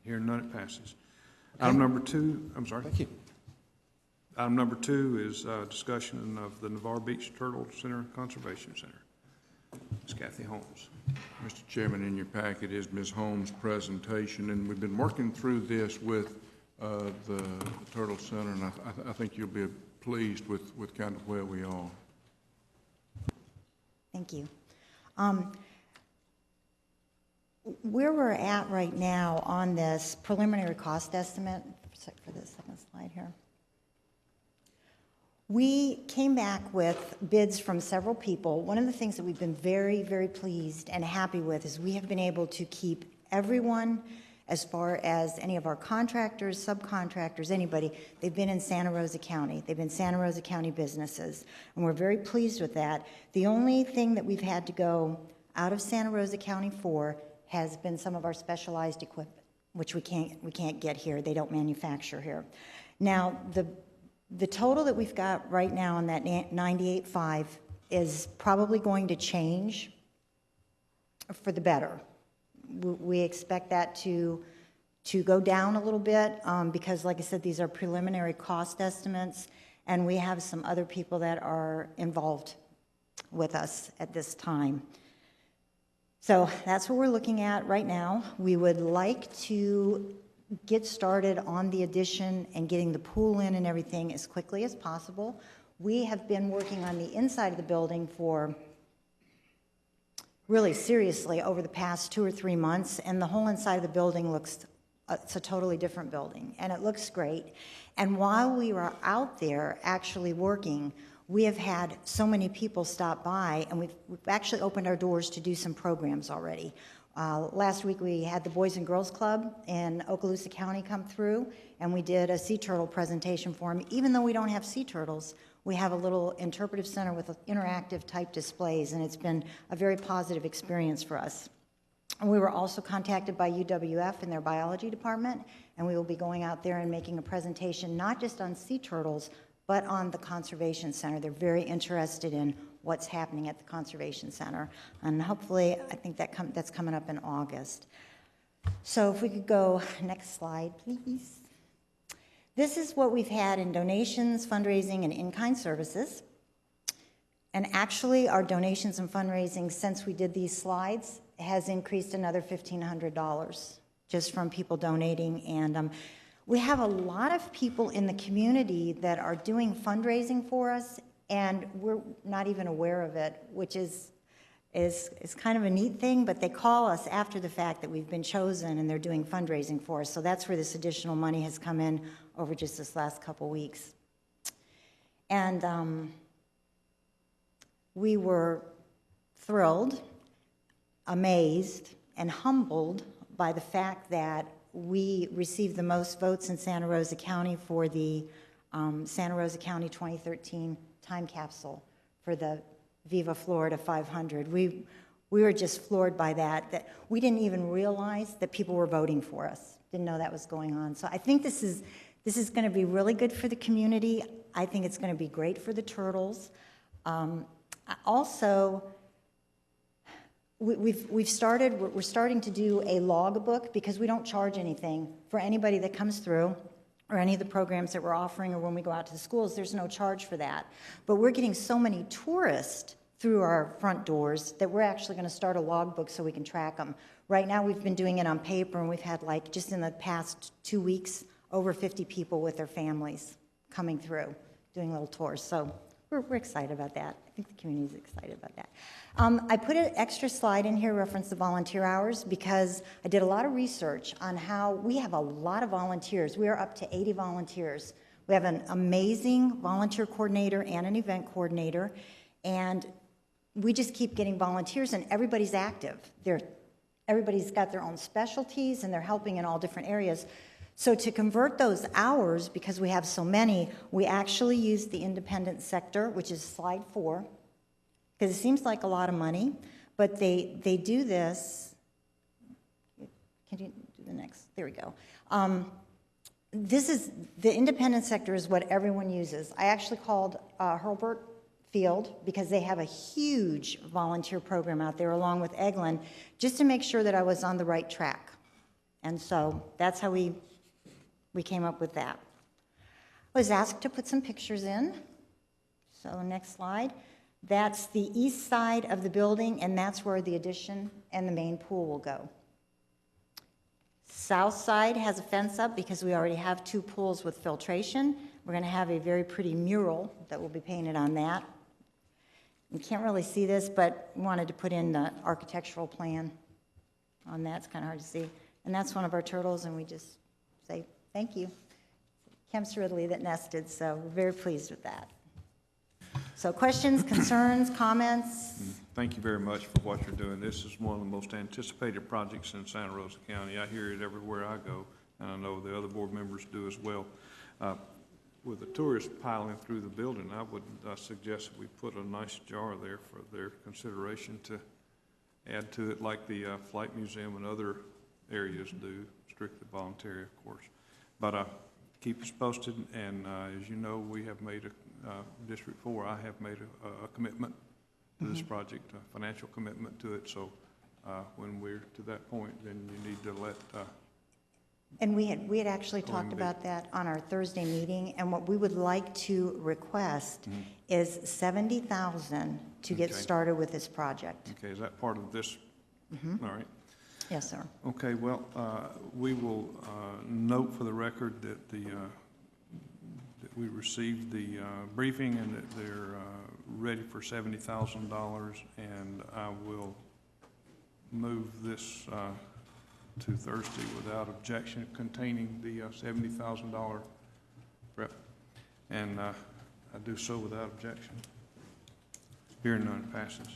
Hearing none, it passes. Item number 2, I'm sorry. Thank you. Item number 2 is discussion of the Navarre Beach Turtle Center Conservation Center. Ms. Kathy Holmes. Mr. Chairman, in your packet is Ms. Holmes' presentation, and we've been working through this with the Turtle Center, and I think you'll be pleased with kind of where we are. Thank you. Where we're at right now on this preliminary cost estimate, for the second slide here, we came back with bids from several people. One of the things that we've been very, very pleased and happy with is we have been able to keep everyone, as far as any of our contractors, subcontractors, anybody, they've been in Santa Rosa County. They've been Santa Rosa County businesses, and we're very pleased with that. The only thing that we've had to go out of Santa Rosa County for has been some of our specialized equipment, which we can't get here. They don't manufacture here. Now, the total that we've got right now on that 98.5 is probably going to change for the better. We expect that to go down a little bit because, like I said, these are preliminary cost estimates, and we have some other people that are involved with us at this time. So that's what we're looking at right now. We would like to get started on the addition and getting the pool in and everything as quickly as possible. We have been working on the inside of the building for really seriously over the past 2 or 3 months, and the whole inside of the building looks, it's a totally different building, and it looks great. And while we were out there actually working, we have had so many people stop by, and we've actually opened our doors to do some programs already. Last week we had the Boys and Girls Club in Okaloosa County come through, and we did a sea turtle presentation for them. Even though we don't have sea turtles, we have a little interpretive center with interactive type displays, and it's been a very positive experience for us. And we were also contacted by UWF in their biology department, and we will be going out there and making a presentation not just on sea turtles, but on the Conservation Center. They're very interested in what's happening at the Conservation Center. And hopefully, I think that's coming up in August. So if we could go next slide, please. This is what we've had in donations, fundraising, and in-kind services. And actually, our donations and fundraising since we did these slides has increased another $1,500 just from people donating. And we have a lot of people in the community that are doing fundraising for us, and we're not even aware of it, which is kind of a neat thing, but they call us after the fact that we've been chosen and they're doing fundraising for us. So that's where this additional money has come in over just this last couple weeks. And we were thrilled, amazed, and humbled by the fact that we received the most votes in Santa Rosa County for the Santa Rosa County 2013 time capsule for the Viva Florida 500. We were just floored by that we didn't even realize that people were voting for us. Didn't know that was going on. So I think this is going to be really good for the community. I think it's going to be great for the turtles. Also, we're starting to do a logbook because we don't charge anything for anybody that comes through or any of the programs that we're offering, or when we go out to the schools, there's no charge for that. But we're getting so many tourists through our front doors that we're actually going to start a logbook so we can track them. Right now we've been doing it on paper, and we've had, like, just in the past 2 weeks, over 50 people with their families coming through, doing little tours. So we're excited about that. I think the community's excited about that. I put an extra slide in here, reference the volunteer hours, because I did a lot of research on how we have a lot of volunteers. We are up to 80 volunteers. We have an amazing volunteer coordinator and an event coordinator, and we just keep getting volunteers, and everybody's active. Everybody's got their own specialties, and they're helping in all different areas. So to convert those hours, because we have so many, we actually use the independent sector, which is slide 4, because it seems like a lot of money, but they do this. Can you do the next? There we go. This is, the independent sector is what everyone uses. I actually called Hurlburt Field because they have a huge volunteer program out there along with Eglin, just to make sure that I was on the right track. And so that's how we came up with that. I was asked to put some pictures in. So next slide. That's the east side of the building, and that's where the addition and the main pool will go. South side has a fence up because we already have 2 pools with filtration. We're going to have a very pretty mural that will be painted on that. You can't really see this, but we wanted to put in the architectural plan on that. It's kind of hard to see. And that's one of our turtles, and we just say thank you. Kemp's Ridley that nested, so we're very pleased with that. So questions, concerns, comments? Thank you very much for what you're doing. This is one of the most anticipated projects in Santa Rosa County. I hear it everywhere I go, and I know the other board members do as well. With the tourists piling through the building, I would suggest that we put a nice jar there for their consideration to add to it, like the Flight Museum and other areas do, strictly voluntary, of course. But keep us posted, and as you know, we have made District 4, I have made a commitment to this project, a financial commitment to it, so when we're to that point, then you need to let... And we had actually talked about that on our Thursday meeting, and what we would like to request is $70,000 to get started with this project. Okay, is that part of this? All right. Yes, sir. Okay, well, we will note for the record that that we received the briefing and that they're ready for $70,000, and I will move this to Thursday without objection, containing the $70,000 prep, and I do so without objection. Hearing none, passes.